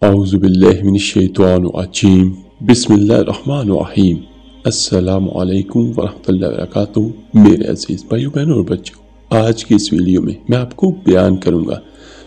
औज़ुबिल्लाहिमिनश्शैतानिर्रजीम बिस्मिल्लाहिर्रहमानिर्रहीम अस्सलामु अलैकुम वरहमतुल्लाहि वबरकातुहू। मेरे अजीज भाइयों बहनों और बच्चों, आज की इस वीडियो में मैं आपको बयान करूंगा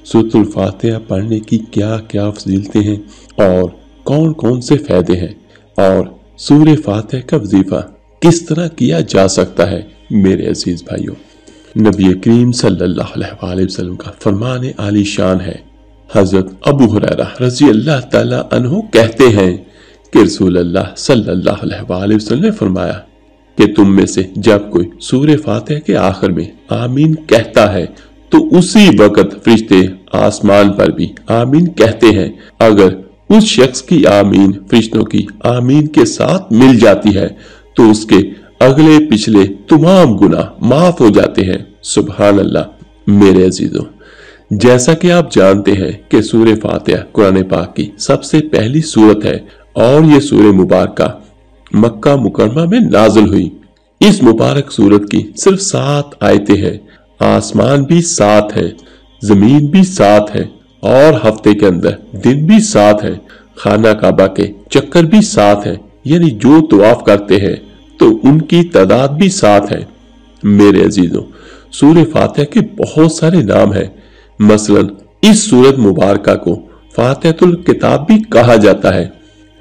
सूरतुल फातिहा पढ़ने की क्या क्या फजीलतें हैं और कौन कौन से फायदे हैं और सूरह फातिहा का वजीफा किस तरह किया जा सकता है। मेरे अजीज भाइयों, नबी करीम सल्लल्लाहु अलैहि वसल्लम का फरमान आली शान है। हजरत अबू हुरैरा रज़ी अल्लाह ताला अन्हु कहते हैं कि रसूल अल्लाह सल्लल्लाहु अलैहि वसल्लम ने फरमाया कि तुम में से जब कोई सूरह फातिहा के आखिर में आमीन कहता है तो उसी वक्त फरिश्ते आसमान पर भी आमीन कहते हैं। अगर उस शख्स की आमीन फरिश्तों की आमीन के साथ मिल जाती है तो उसके अगले पिछले तमाम गुनाह माफ हो जाते हैं। सुभान अल्लाह। मेरे अजीजों, जैसा कि आप जानते हैं कि सूरह फातिहा कुरान पाक की सबसे पहली सूरत है और ये सूरह मुबारका मक्का मुकरमा में नाजिल हुई। इस मुबारक सूरत की सिर्फ 7 आयतें हैं। आसमान भी 7 है, जमीन भी 7 है और हफ्ते के अंदर दिन भी 7 है। खाना काबा के चक्कर भी 7 है, यानी जो तवाफ करते हैं तो उनकी तादाद भी 7 है। मेरे अजीजों, सूरह फातिहा के बहुत सारे नाम हैं। मसलन इस सूरत मुबारका को फातिहतुल किताब भी कहा जाता है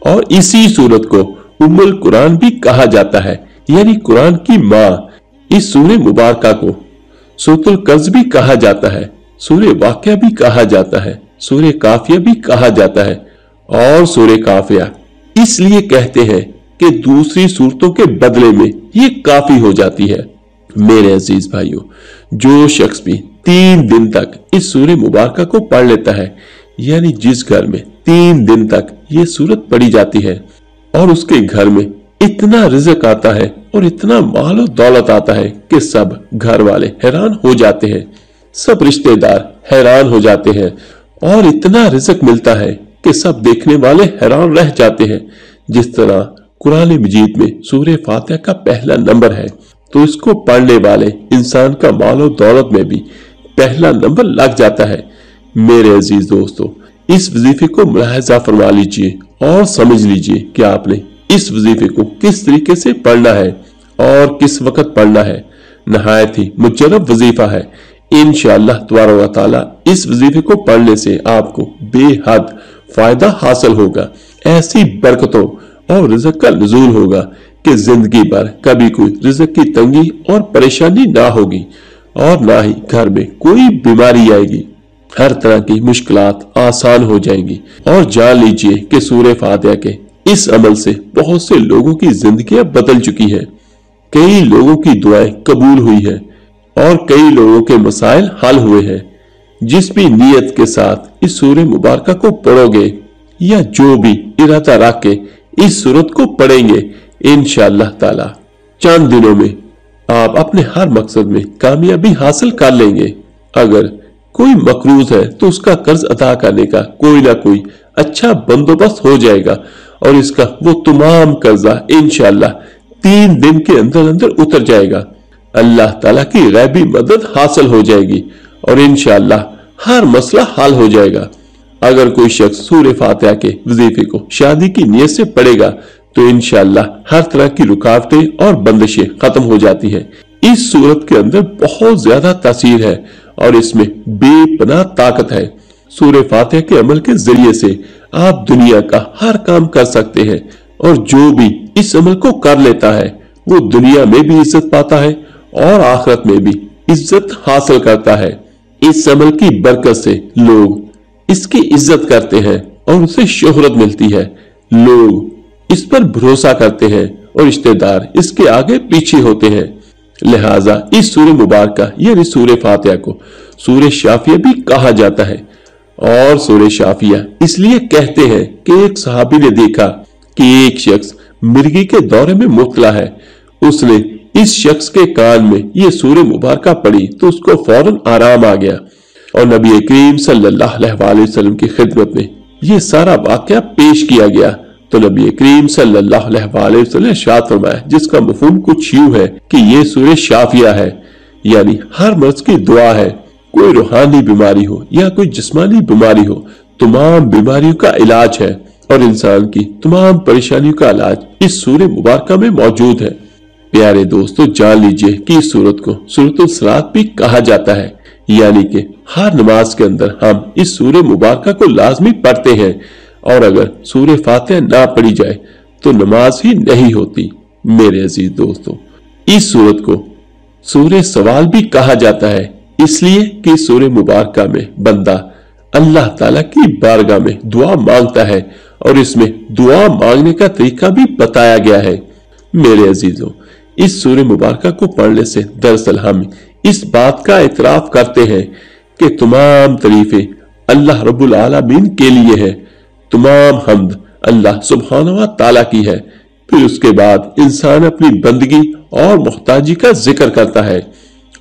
और इसी सूरत को उम्मुल कुरान भी कहा जाता है, यानी कुरान की माँ। इस सूरह मुबारका को सूरतुल कर्ज भी कहा जाता है, सूरह वाक़िया भी कहा जाता है, सूरह काफिया भी कहा जाता है। और सूरह काफिया इसलिए कहते हैं कि दूसरी सूरतों के बदले में ये काफी हो जाती है। मेरे अजीज भाइयों, जो शख्स भी 3 दिन तक इस सूरह मुबारका को पढ़ लेता है, यानी जिस घर में 3 दिन तक ये सूरत पढ़ी जाती है और उसके घर में इतना रिज़्क आता है और इतना माल और दौलत आता है कि सब घर वाले हैरान हो जाते हैं, सब रिश्तेदार हैरान हो जाते हैं और इतना रिज़्क मिलता है कि सब देखने वाले हैरान रह जाते हैं। जिस तरह कुरान मजीद में सूरह फातिहा का पहला नंबर है तो इसको पढ़ने वाले इंसान का माल और दौलत में भी पहला नंबर लग जाता है। मेरे अजीज दोस्तों, इस वजीफे को मुलाहिजा फरमा लीजिए और समझ लीजिए कि आपने इस वजीफे को किस तरीके से पढ़ना है और किस वक्त पढ़ना है। नहायत ही मुजर्रब वजीफा है। इंशाअल्लाह तबारक व तआला इस वजीफे को पढ़ने से आपको बेहद फायदा हासिल होगा। ऐसी बरकतों और रिज़्क का नुज़ूल होगा कि जिंदगी भर कभी कोई रिज़्क की तंगी और परेशानी ना होगी और ना ही घर में कोई बीमारी आएगी। हर तरह की मुश्किलात आसान हो जाएंगी। और जान लीजिए कि सूरह फातिहा के इस अमल से बहुत से लोगों की जिंदगियां बदल चुकी हैं। कई लोगों की दुआएं कबूल हुई है और कई लोगों के मसाइल हल हुए हैं। जिस भी नीयत के साथ इस सूरह मुबारका को पढ़ोगे या जो भी इरादा रख के इस सूरत को पढ़ेंगे, इंशाअल्लाह ताला चंद दिनों में आप अपने हर मकसद में कामयाबी हासिल कर लेंगे। अगर कोई मकरूज है तो उसका कर्ज अदा करने का कोई ना कोई अच्छा बंदोबस्त हो जाएगा और इसका वो तमाम कर्जा इंशाअल्लाह 3 दिन के अंदर अंदर उतर जाएगा। अल्लाह ताला की गैबी मदद हासिल हो जाएगी और इंशाअल्लाह हर मसला हल हो जाएगा। अगर कोई शख्स सूरह फातिहा के वजीफे को शादी की नीयत से पढ़ेगा तो इंशाअल्लाह हर तरह की रुकावटें और बंदिशें खत्म हो जाती हैं। इस सूरत के अंदर बहुत ज्यादा तासीर है और इसमें बेपनाह ताकत है। सूरह फातिहा के अमल के जरिए से आप दुनिया का हर काम कर सकते हैं और जो भी इस अमल को कर लेता है वो दुनिया में भी इज्जत पाता है और आखिरत में भी इज्जत हासिल करता है। इस अमल की बरकत से लोग इसकी इज्जत करते हैं और उसे शोहरत मिलती है। लोग इस पर भरोसा करते हैं और रिश्तेदार इसके आगे पीछे होते हैं। लिहाजा इस सूरह मुबारका यानी सूरह फातिहा को सूरह शाफिया भी कहा जाता है। और सूरह शाफिया इसलिए कहते हैं कि एक सहाबी ने देखा कि एक शख्स मिर्गी के दौरे में मुब्तला है। उसने इस शख्स के कान में ये सूरह मुबारका पढ़ी तो उसको फौरन आराम आ गया और नबी करीम सल्लल्लाहु अलैहि वसल्लम की खिदमत में ये सारा वाकया पेश किया गया तो नबी करीम सल्लल्लाहु अलैहि वसल्लम ने इरशाद फरमाया, जिसका मफहूम कुछ यूं है कि ये सूरह शाफिया है, यानी हर मर्ज की दुआ है। कोई रूहानी बीमारी हो या कोई जिस्मानी बीमारी हो तमाम बीमारियों का इलाज है और इंसान की तमाम परेशानियों का इलाज इस सूरह मुबारका में मौजूद है। प्यारे दोस्तों, जान लीजिए कि इस सूरत को सूरतुल सलात भी कहा जाता है, यानी कि हर नमाज के अंदर हम इस सूरह मुबारका को लाजमी पढ़ते हैं और अगर सूरह फातिहा ना पढ़ी जाए तो नमाज ही नहीं होती। मेरे अजीज दोस्तों, इस सूरत को सूरह सवाल भी कहा जाता है, इसलिए कि सूरह मुबारका में बंदा अल्लाह ताला की बारगाह में दुआ मांगता है और इसमें दुआ मांगने का तरीका भी बताया गया है। मेरे अजीजों, इस सूरह मुबारका को पढ़ने से दरअसल हम इस बात का इतराफ करते हैं कि तमाम तारीफें अल्लाह रब्बुल आलमीन के लिए है, तमाम हम्द अल्लाह सुब्हानहू व तआला की है। फिर उसके बाद इंसान अपनी बंदगी और मुहताजी का जिक्र करता है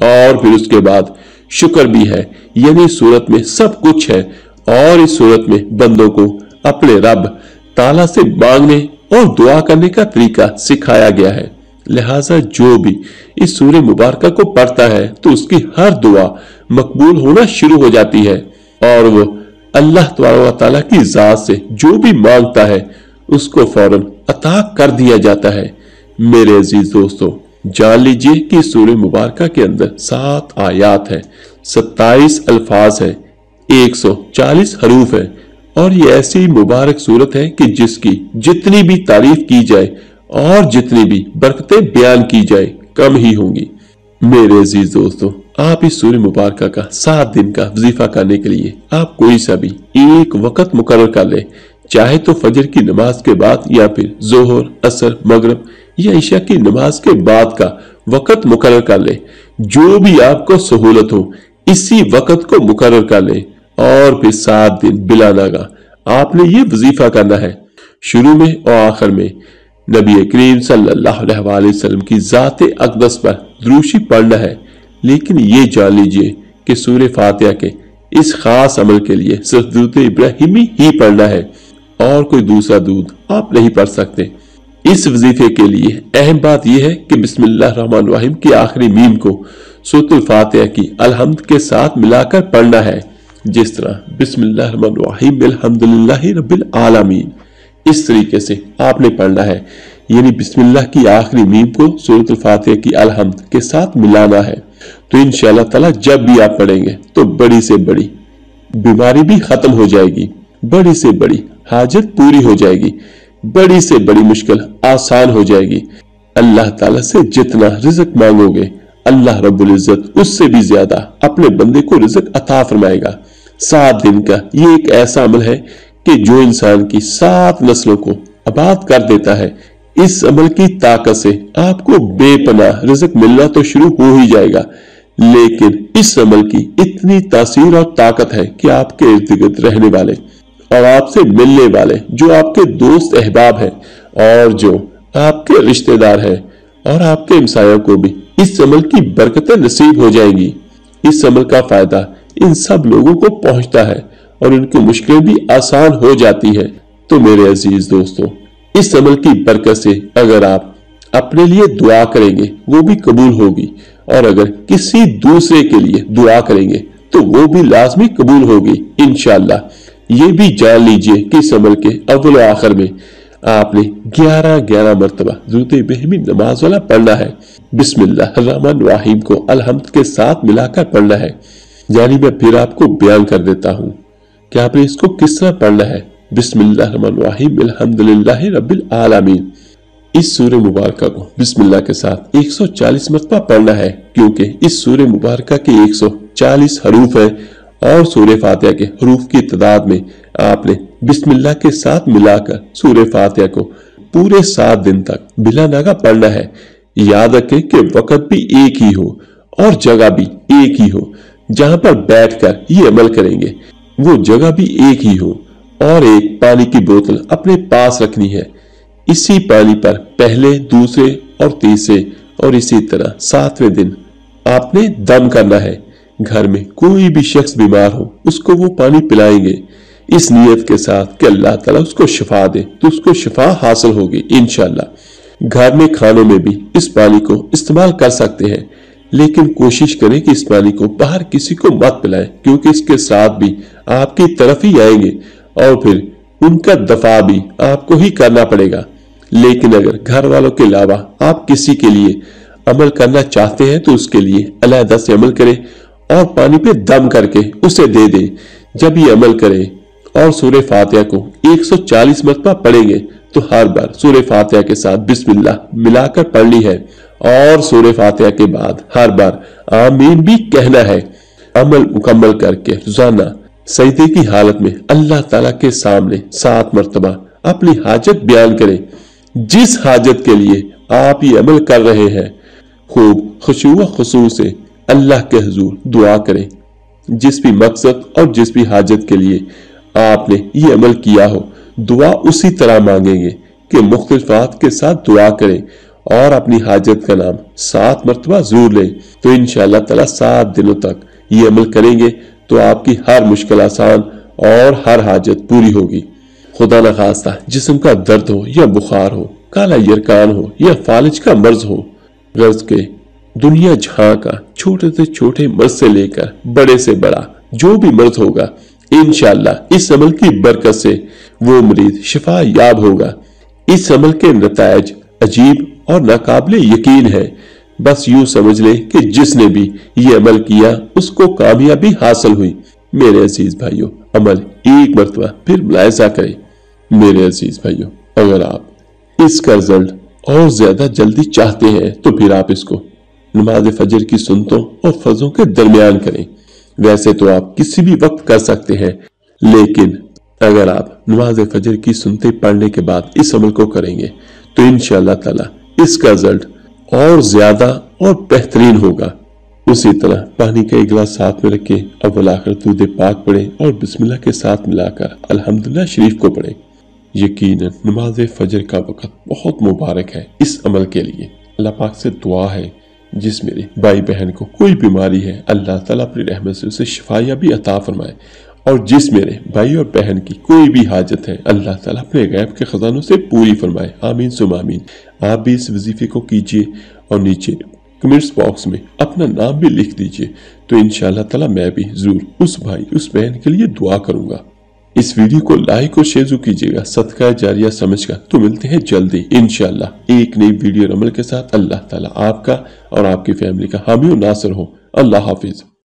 और फिर उसके बाद शुक्र भी है, यानी सूरत में सब कुछ है और इस सूरत में बंदों को अपने रब ताला से मांगने और दुआ करने का तरीका सिखाया गया है। लिहाजा जो भी इस सूरह मुबारका को पढ़ता है तो उसकी हर दुआ मकबूल होना शुरू हो जाती है और वो अल्लाह तबारक व तआला की जात से जो भी मांगता है उसको फौरन अता कर दिया जाता है। मेरे अजीज दोस्तों, जान लीजिए कि सूरह मुबारका के अंदर 7 आयात है, 27 अल्फाज है, 140 हरूफ है और ये ऐसी मुबारक सूरत है कि जिसकी जितनी भी तारीफ की जाए और जितनी भी बरकतें बयान की जाए कम ही होंगी। मेरे अजीज दोस्तों, आप इस सूरह मुबारका का 7 दिन का वजीफा करने के लिए आप कोई सा भी एक वक्त मुकर्रर कर ले, चाहे तो फजर की नमाज के बाद या फिर जोहर, असर, मगरिब या इशा की नमाज के बाद का वक्त मुकर्रर कर ले। जो भी आपको सहूलत हो इसी वक्त को मुकर्रर कर ले और फिर 7 दिन बिला नागा आपने ये वजीफा करना है। शुरू में और आखिर में नबी करीम सल्लल्लाहु अलैहि वसल्लम की ज़ात अक़दस पर दुरूशी पढ़ना है, लेकिन ये जान लीजिए कि सूरह फातिहा के इस खास अमल के लिए सिर्फ दुरूद इब्राहिमी ही पढ़ना है और कोई दूसरा दूध आप नहीं पढ़ सकते। इस वजीफे के लिए अहम बात यह है कि बिस्मिल्लाहिर्रहमानिर्रहीम की आखिरी मीम को सूरतुल फातिहा की अलहम्द के साथ मिलाकर पढ़ना है, जिस तरह बिस्मिल्लाहिर्रहमानिर्रहीम अल्हम्दुलिल्लाहि रब्बिल आलमीन, इस तरीके से आपने पढ़ना है, यानी बिस्मिल्लाह की आखिरी मीम को सूरतुल फातिहा की अलहम्द के साथ मिलाना है। तो इंशाअल्लाह ताला जब भी आप पढ़ेंगे तो बड़ी से बड़ी बीमारी भी खत्म हो जाएगी, बड़ी से बड़ी हाजत पूरी हो जाएगी, बड़ी से बड़ी मुश्किल आसान हो जाएगी। अल्लाह ताला से जितना रिज़्क मांगोगे अल्लाह रब्बुल इज्जत उससे भी ज्यादा अपने बंदे को रिज़्क अता फरमाएगा। 7 दिन का ये एक ऐसा अमल है कि जो इंसान की 7 नस्लों को आबाद कर देता है। इस अमल की ताकत से आपको बेपनाह रिज़्क मिलना तो शुरू हो ही जाएगा, लेकिन इस अमल की इतनी तासीर और ताकत है कि आपके इर्द गिर्द रहने वाले और आपसे मिलने वाले जो आपके दोस्त अहबाब हैं और जो आपके रिश्तेदार हैं और आपके हमसायों को भी इस अमल की बरकतें नसीब हो जाएंगी। इस अमल का फायदा इन सब लोगों को पहुंचता है और उनकी मुश्किलें भी आसान हो जाती है। तो मेरे अजीज दोस्तों, इस अमल की बरकत से अगर आप अपने लिए दुआ करेंगे वो भी कबूल होगी और अगर किसी दूसरे के लिए दुआ करेंगे तो वो भी लाजमी कबूल होगी इंशाअल्लाह। ये भी जान लीजिए कि इस अमल के अव्वल आखिर में आपने 11 मरतबा दुरूद इब्राहिमी नमाज वाला पढ़ना है। बिस्मिल्लाहिर्रहमानिर्रहीम को अलहम्द के साथ मिलाकर पढ़ना है। यानी मैं फिर आपको बयान कर देता हूँ कि आपने इसको किस तरह पढ़ना है। बिस्मिल्लाहिर्रहमानिर्रहीम अल्हम्दुलिल्लाहि रब्बिल आलमीन। इस सूरह मुबारका को बिस्मिल्लाह के साथ 140 मरतबा पढ़ना है, क्योंकि इस सूरह मुबारका के 140 हरूफ है और सूरह फातिहा के हरूफ की तादाद में आपने बिस्मिल्लाह के साथ मिलाकर सूरह फातिहा को पूरे 7 दिन तक बिला नागा पढ़ना है। याद रखें कि वक्त भी एक ही हो और जगह भी एक ही हो। जहां पर बैठकर ये अमल करेंगे वो जगह भी एक ही हो और एक पानी की बोतल अपने पास रखनी है। इसी पानी पर पहले, दूसरे और तीसरे और इसी तरह 7वें दिन आपने दम करना है। घर में कोई भी शख्स बीमार हो उसको वो पानी पिलाएंगे इस नियत के साथ कि अल्लाह ताला उसको शिफा दे, तो उसको शिफा हासिल होगी इंशाअल्लाह। घर में खानों में भी इस पानी को इस्तेमाल कर सकते हैं, लेकिन कोशिश करें कि इस पानी को बाहर किसी को मत पिलाएं, क्योंकि इसके साथ भी आपकी तरफ ही आएंगे और फिर उनका दफा भी आपको ही करना पड़ेगा। लेकिन अगर घर वालों के अलावा आप किसी के लिए अमल करना चाहते हैं तो उसके लिए अलहदा से अमल करें और पानी पे दम करके उसे दे दें। जब ये अमल करें और सूरह फातिहा को 140 मरतबा पढ़ेंगे तो हर बार सूरह फातिहा के साथ बिस्मिल्लाह मिलाकर पढ़नी है और सूरह फातिहा के बाद हर बार आमीन भी कहना है। अमल मुकम्मल करके रोजाना सजदे की हालत में अल्लाह ताला के सामने 7 मरतबा अपनी हाजत बयान करें। जिस हाजत के लिए आप ये अमल कर रहे हैं खूब खुशू व खुशू से अल्लाह के हुजूर दुआ करें। जिस भी मकसद और जिस भी हाजत के लिए आपने ये अमल किया हो, दुआ उसी तरह मांगेंगे कि मुख्तलिफात के साथ दुआ करें और अपनी हाजत का नाम 7 मरतबा जरूर लें। तो इंशाअल्लाह ताला 7 दिनों तक ये अमल करेंगे तो आपकी हर मुश्किल आसान और हर हाजत पूरी होगी। खुदा न खास्ता जिस्म का दर्द हो या बुखार हो, काला यरकान हो या फालिज का मर्ज हो, गर्ज के दुनिया जहां का छोटे से छोटे मर्ज से लेकर बड़े से बड़ा जो भी मर्ज होगा, इंशाअल्लाह इस अमल की बरकत से वो मरीज शिफा याब होगा। इस अमल के नतायज अजीब और नाकाबिले यकीन है। बस यूं समझ ले कि जिसने भी ये अमल किया उसको कामयाबी हासिल हुई। मेरे अजीज भाइयों, अमल एक मरतबा फिर मुलाहिजा करें। मेरे अजीज भाइयों, अगर आप इसका रिजल्ट और ज्यादा जल्दी चाहते हैं तो फिर आप इसको नमाज फजर की सुन्नतों और फर्जों के दरमियान करें। वैसे तो आप किसी भी वक्त कर सकते हैं, लेकिन अगर आप नमाज फजर की सुन्नतें पढ़ने के बाद इस अमल को करेंगे तो इंशाअल्लाह ताला इसका रिजल्ट और ज्यादा और बेहतरीन होगा। उसी तरह पानी का एक गिलास साथ में रखें, अव्वल आखिर दूध पाक पढ़ें और बिस्मिल्लाह के साथ मिलाकर अल्हम्दुलिल्लाह शरीफ को पढ़ें। यकीनन नमाज फजर का वक्त बहुत मुबारक है इस अमल के लिए। अल्लाह पाक से दुआ है जिस मेरे भाई बहन को कोई बीमारी है अल्लाह ताला अपनी रहमत से उसे शिफायाबी अता फरमाए, और जिस मेरे भाई और बहन की कोई भी हाजत है अल्लाह ताला अपने गैब के खजानों से पूरी फरमाए। आमीन सुम आमीन। आप भी इस वजीफे को कीजिए और नीचे कमेंट्स बॉक्स में अपना नाम भी लिख दीजिए, तो इंशाअल्लाह ताला मैं भी जरूर उस भाई उस बहन के लिए दुआ करूंगा। इस वीडियो को लाइक और शेयर कीजिएगा सदका जारिया समझकर। तो मिलते हैं जल्दी इंशाअल्लाह एक नई वीडियो अमल के साथ। अल्लाह ताला आपका और आपकी फैमिली का हामी और नासर हो। अल्लाह हाफिज।